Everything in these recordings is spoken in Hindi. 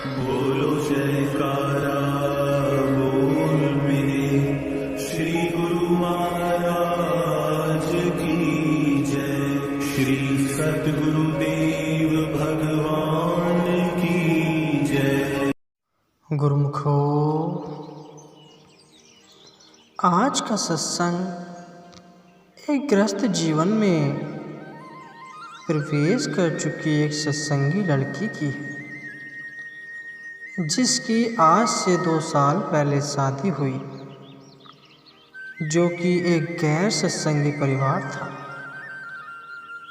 बोलो जयकारा बोल मेरे श्री गुरु महाराज की जय। श्री सतगुरुदेव भगवान की जय। गुरुमुखो, आज का सत्संग एक गृहस्थ जीवन में प्रवेश कर चुकी एक सत्संगी लड़की की है, जिसकी आज से 2 साल पहले शादी हुई, जो कि एक गैर सत्संगी परिवार था।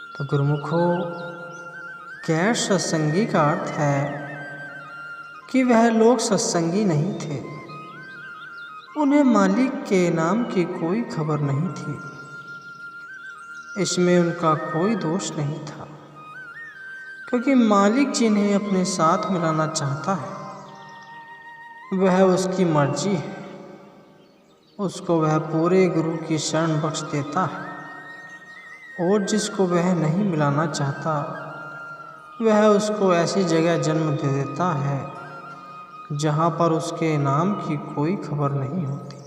तो गुरुमुखो, गैर सत्संगी का अर्थ है कि वह लोग सत्संगी नहीं थे, उन्हें मालिक के नाम की कोई खबर नहीं थी। इसमें उनका कोई दोष नहीं था, क्योंकि मालिक जिन्हें अपने साथ मिलाना चाहता है वह उसकी मर्जी है। उसको वह पूरे गुरु की शरण बख्श देता है, और जिसको वह नहीं मिलाना चाहता वह उसको ऐसी जगह जन्म दे देता है जहाँ पर उसके नाम की कोई खबर नहीं होती।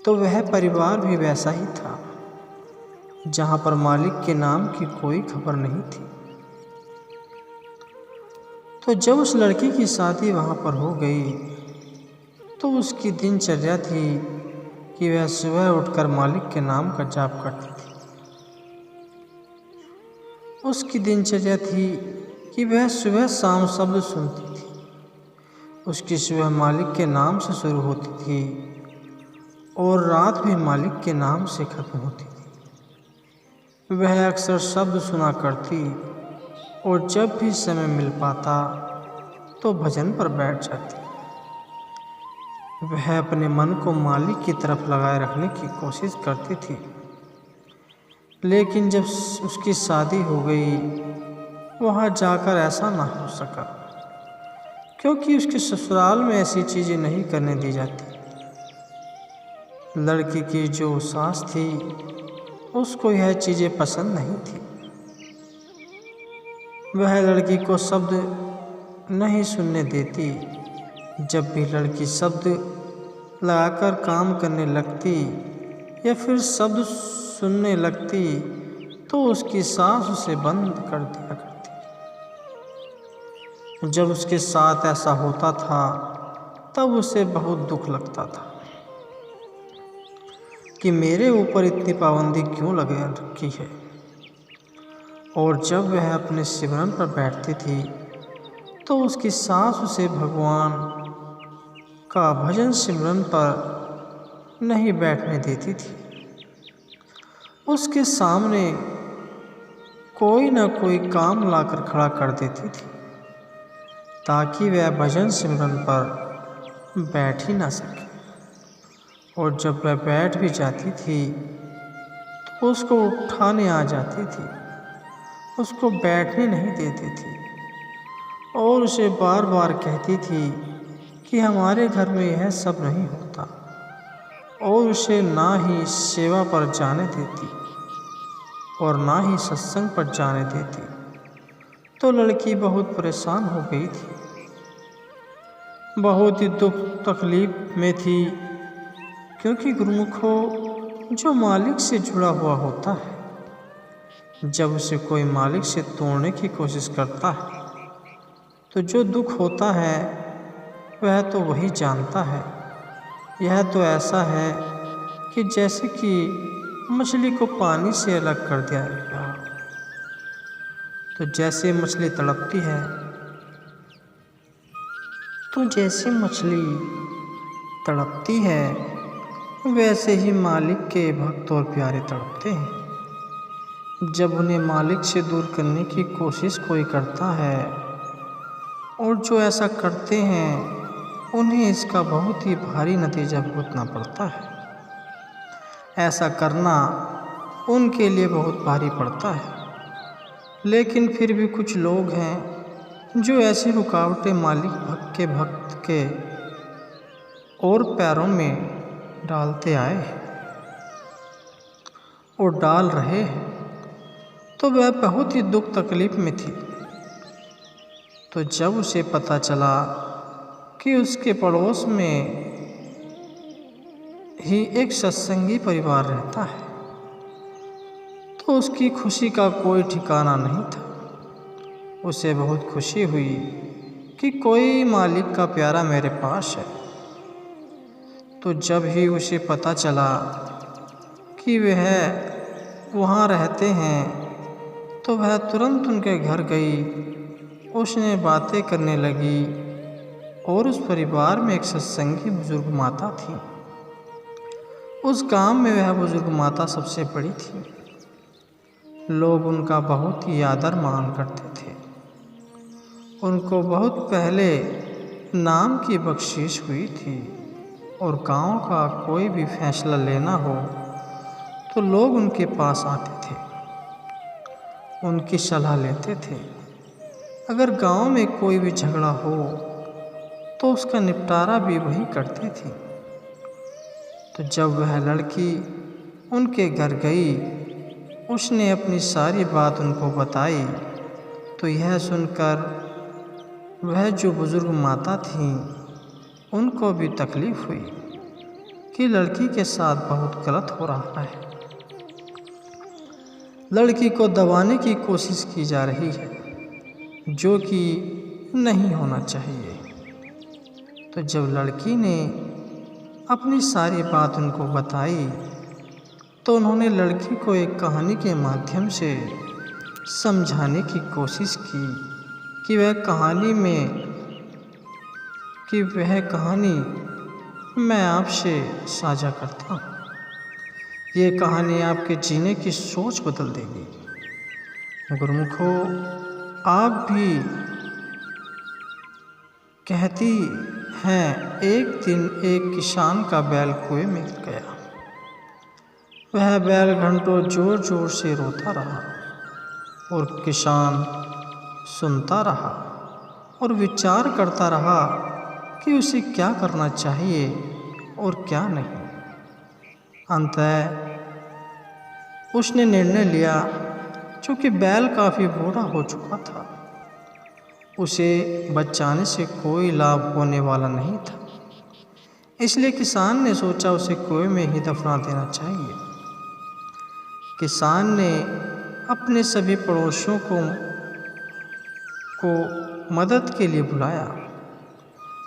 तो वह परिवार भी वैसा ही था, जहाँ पर मालिक के नाम की कोई खबर नहीं थी। तो जब उस लड़की की शादी वहाँ पर हो गई, तो उसकी दिनचर्या थी कि वह सुबह उठकर मालिक के नाम का जाप करती थी। उसकी दिनचर्या थी कि वह सुबह शाम शब्द सुनती थी। उसकी सुबह मालिक के नाम से शुरू होती थी और रात भी मालिक के नाम से खत्म होती थी। वह अक्सर शब्द सुना करती, और जब भी समय मिल पाता तो भजन पर बैठ जाती। वह अपने मन को मालिक की तरफ लगाए रखने की कोशिश करती थी, लेकिन जब उसकी शादी हो गई, वहाँ जाकर ऐसा ना हो सका, क्योंकि उसके ससुराल में ऐसी चीज़ें नहीं करने दी जाती। लड़की की जो सास थी, उसको यह चीज़ें पसंद नहीं थी। वह लड़की को शब्द नहीं सुनने देती। जब भी लड़की शब्द लगाकर काम करने लगती या फिर शब्द सुनने लगती, तो उसकी सास उसे बंद कर दिया करती। जब उसके साथ ऐसा होता था, तब उसे बहुत दुख लगता था कि मेरे ऊपर इतनी पाबंदी क्यों लगा रखी है। और जब वह अपने सिमरन पर बैठती थी, तो उसकी सास उसे भगवान का भजन सिमरन पर नहीं बैठने देती थी। उसके सामने कोई न कोई काम लाकर खड़ा कर देती थी, ताकि वह भजन सिमरन पर बैठ ही ना सके। और जब वह बैठ भी जाती थी, तो उसको उठाने आ जाती थी, उसको बैठने नहीं देती थी, और उसे बार बार कहती थी कि हमारे घर में यह सब नहीं होता, और उसे ना ही सेवा पर जाने देती और ना ही सत्संग पर जाने देती। तो लड़की बहुत परेशान हो गई थी, बहुत ही दुख तकलीफ में थी, क्योंकि गुरुमुखो, जो मालिक से जुड़ा हुआ होता है, जब उसे कोई मालिक से तोड़ने की कोशिश करता है, तो जो दुख होता है वह तो वही जानता है। यह तो ऐसा है कि जैसे कि मछली को पानी से अलग कर दिया गया। तो जैसे मछली तड़पती है, वैसे ही मालिक के भक्त और प्यारे तड़पते हैं। जब उन्हें मालिक से दूर करने की कोशिश कोई करता है, और जो ऐसा करते हैं, उन्हें इसका बहुत ही भारी नतीजा भुगतना पड़ता है। ऐसा करना उनके लिए बहुत भारी पड़ता है। लेकिन फिर भी कुछ लोग हैं जो ऐसी रुकावटें मालिक के भक्त के और पैरों में डालते आए हैं और डाल रहे हैं। तो वह बहुत ही दुख तकलीफ में थी। तो जब उसे पता चला कि उसके पड़ोस में ही एक सत्संगी परिवार रहता है तो उसकी खुशी का कोई ठिकाना नहीं था। उसे बहुत खुशी हुई कि कोई मालिक का प्यारा मेरे पास है। तो जब ही उसे पता चला कि वह वहाँ रहते हैं तो वह तुरंत उनके घर गई। उसने बातें करने लगी और उस परिवार में एक सत्संगी बुजुर्ग माता थी। उस गांव में वह बुजुर्ग माता सबसे बड़ी थी। लोग उनका बहुत ही आदर मान करते थे। उनको बहुत पहले नाम की बख्शीश हुई थी और गांव का कोई भी फैसला लेना हो तो लोग उनके पास आते थे, उनकी सलाह लेते थे। अगर गांव में कोई भी झगड़ा हो तो उसका निपटारा भी वही करती थी। तो जब वह लड़की उनके घर गई, उसने अपनी सारी बात उनको बताई। तो यह सुनकर वह जो बुजुर्ग माता थी उनको भी तकलीफ़ हुई कि लड़की के साथ बहुत गलत हो रहा है। लड़की को दबाने की कोशिश की जा रही है, जो कि नहीं होना चाहिए। तो जब लड़की ने अपनी सारी बात उनको बताई तो उन्होंने लड़की को एक कहानी के माध्यम से समझाने की कोशिश की कि वह कहानी मैं आपसे साझा करता हूँ। ये कहानी आपके जीने की सोच बदल देगी। गुरुमुखो, आप भी कहती हैं, एक दिन एक किसान का बैल कुएं में गिर गया। वह बैल घंटों जोर जोर से रोता रहा और किसान सुनता रहा और विचार करता रहा कि उसे क्या करना चाहिए और क्या नहीं। अंततः उसने निर्णय लिया, चूँकि बैल काफ़ी बूढ़ा हो चुका था, उसे बचाने से कोई लाभ होने वाला नहीं था, इसलिए किसान ने सोचा उसे कुएं में ही दफना देना चाहिए। किसान ने अपने सभी पड़ोसियों को मदद के लिए बुलाया।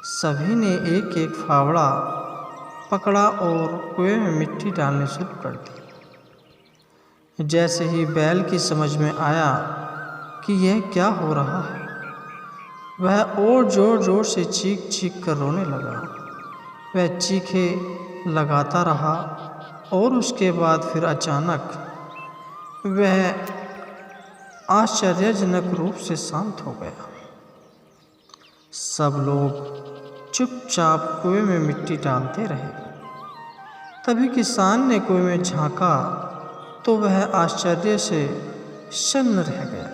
सभी ने एक एक फावड़ा पकड़ा और कुएं में मिट्टी डालनी शुरू कर दी। जैसे ही बैल की समझ में आया कि यह क्या हो रहा है, वह और ज़ोर ज़ोर से चीख चीख कर रोने लगा। वह चीखें लगाता रहा और उसके बाद फिर अचानक वह आश्चर्यजनक रूप से शांत हो गया। सब लोग चुपचाप कुएं में मिट्टी डालते रहे। तभी किसान ने कुएं में झांका तो वह आश्चर्य से शन्न रह गया।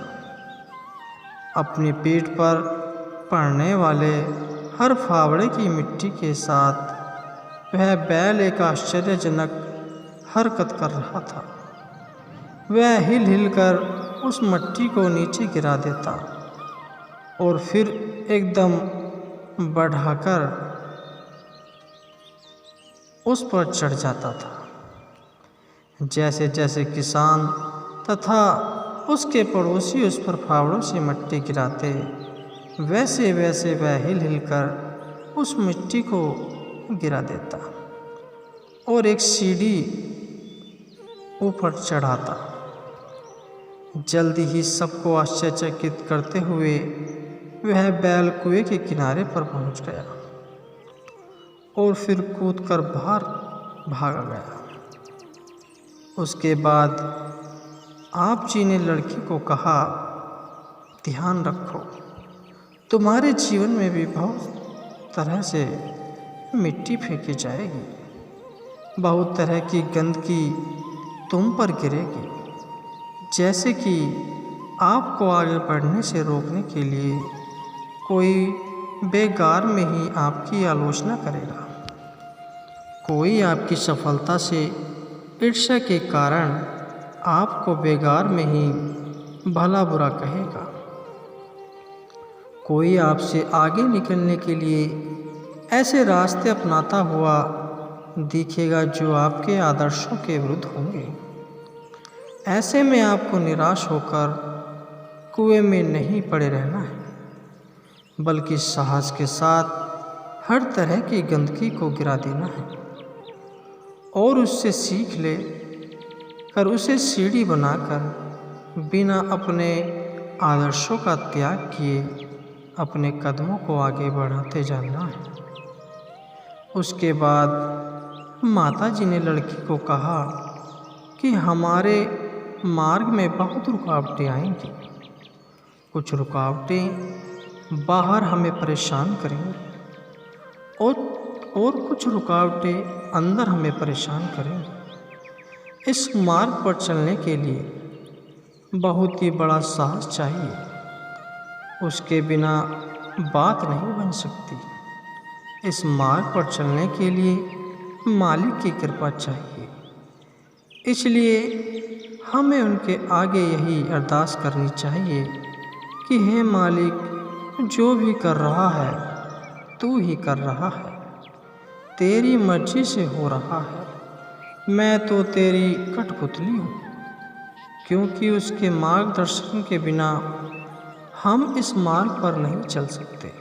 अपनी पीठ पर पड़ने वाले हर फावड़े की मिट्टी के साथ वह बैल एक आश्चर्यजनक हरकत कर रहा था। वह हिल हिल कर उस मिट्टी को नीचे गिरा देता और फिर एकदम बढ़ाकर उस पर चढ़ जाता था। जैसे जैसे किसान तथा उसके पड़ोसी उस पर फावड़ों से मिट्टी गिराते, वैसे वैसे वह हिल हिल कर उस मिट्टी को गिरा देता और एक सीढ़ी ऊपर चढ़ाता। जल्दी ही सबको आश्चर्यचकित करते हुए वह बैल कुएं के किनारे पर पहुंच गया और फिर कूदकर बाहर भाग गया। उसके बाद आप जी ने लड़की को कहा, ध्यान रखो, तुम्हारे जीवन में भी बहुत तरह से मिट्टी फेंकी जाएगी, बहुत तरह की गंदगी तुम पर गिरेगी। जैसे कि आपको आगे बढ़ने से रोकने के लिए कोई बेकार में ही आपकी आलोचना करेगा, कोई आपकी सफलता से ईर्ष्या के कारण आपको बेकार में ही भला बुरा कहेगा, कोई आपसे आगे निकलने के लिए ऐसे रास्ते अपनाता हुआ दिखेगा जो आपके आदर्शों के विरुद्ध होंगे। ऐसे में आपको निराश होकर कुएं में नहीं पड़े रहना है, बल्कि साहस के साथ हर तरह की गंदगी को गिरा देना है और उससे सीख ले कर उसे सीढ़ी बनाकर बिना अपने आदर्शों का त्याग किए अपने कदमों को आगे बढ़ाते जाना है। उसके बाद माता जी ने लड़की को कहा कि हमारे मार्ग में बहुत रुकावटें आएंगी। कुछ रुकावटें बाहर हमें परेशान करेंगी और कुछ रुकावटें अंदर हमें परेशान करेंगी। इस मार्ग पर चलने के लिए बहुत ही बड़ा साहस चाहिए, उसके बिना बात नहीं बन सकती। इस मार्ग पर चलने के लिए मालिक की कृपा चाहिए, इसलिए हमें उनके आगे यही अरदास करनी चाहिए कि हे मालिक, जो भी कर रहा है तू ही कर रहा है, तेरी मर्जी से हो रहा है, मैं तो तेरी कठपुतली हूँ। क्योंकि उसके मार्गदर्शन के बिना हम इस मार्ग पर नहीं चल सकते,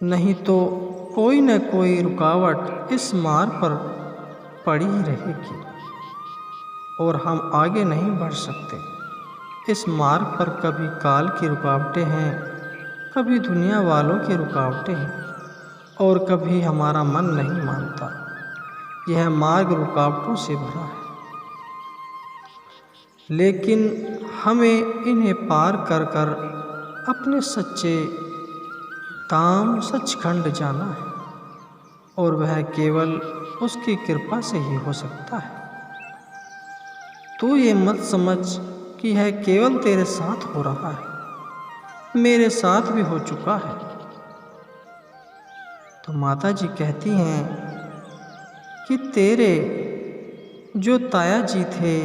नहीं तो कोई न कोई रुकावट इस मार्ग पर पड़ी ही रहेगी और हम आगे नहीं बढ़ सकते। इस मार्ग पर कभी काल की रुकावटें हैं, कभी दुनिया वालों की रुकावटें हैं और कभी हमारा मन नहीं मानता। यह मार्ग रुकावटों से भरा है, लेकिन हमें इन्हें पार कर कर अपने सच्चे धाम सचखंड जाना है और वह केवल उसकी कृपा से ही हो सकता है। तू ये मत समझ कि यह केवल तेरे साथ हो रहा है, मेरे साथ भी हो चुका है। तो माता जी कहती हैं कि तेरे जो ताया जी थे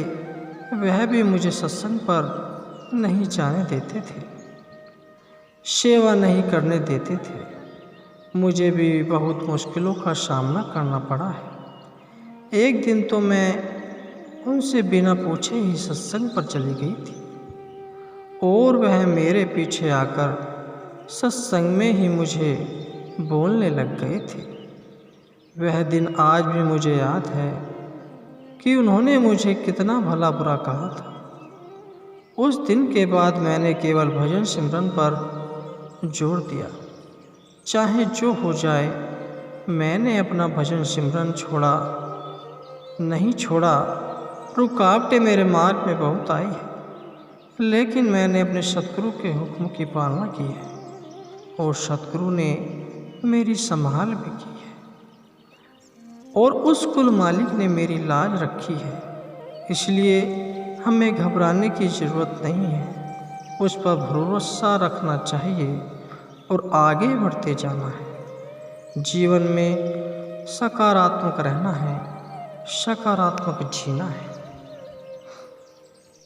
वह भी मुझे सत्संग पर नहीं जाने देते थे, सेवा नहीं करने देते थे। मुझे भी बहुत मुश्किलों का सामना करना पड़ा है। एक दिन तो मैं उनसे बिना पूछे ही सत्संग पर चली गई थी और वह मेरे पीछे आकर सत्संग में ही मुझे बोलने लग गए थे। वह दिन आज भी मुझे याद है कि उन्होंने मुझे कितना भला बुरा कहा था। उस दिन के बाद मैंने केवल भजन सिमरन पर जोर दिया, चाहे जो हो जाए। मैंने अपना भजन सिमरन नहीं छोड़ा। रुकावटें मेरे मार्ग में बहुत आई है, लेकिन मैंने अपने सतगुरु के हुक्म की पालना की है और सतगुरु ने मेरी संभाल भी की है और उस कुल मालिक ने मेरी लाज रखी है। इसलिए हमें घबराने की ज़रूरत नहीं है, उस पर भरोसा रखना चाहिए और आगे बढ़ते जाना है। जीवन में सकारात्मक रहना है, सकारात्मक जीना है।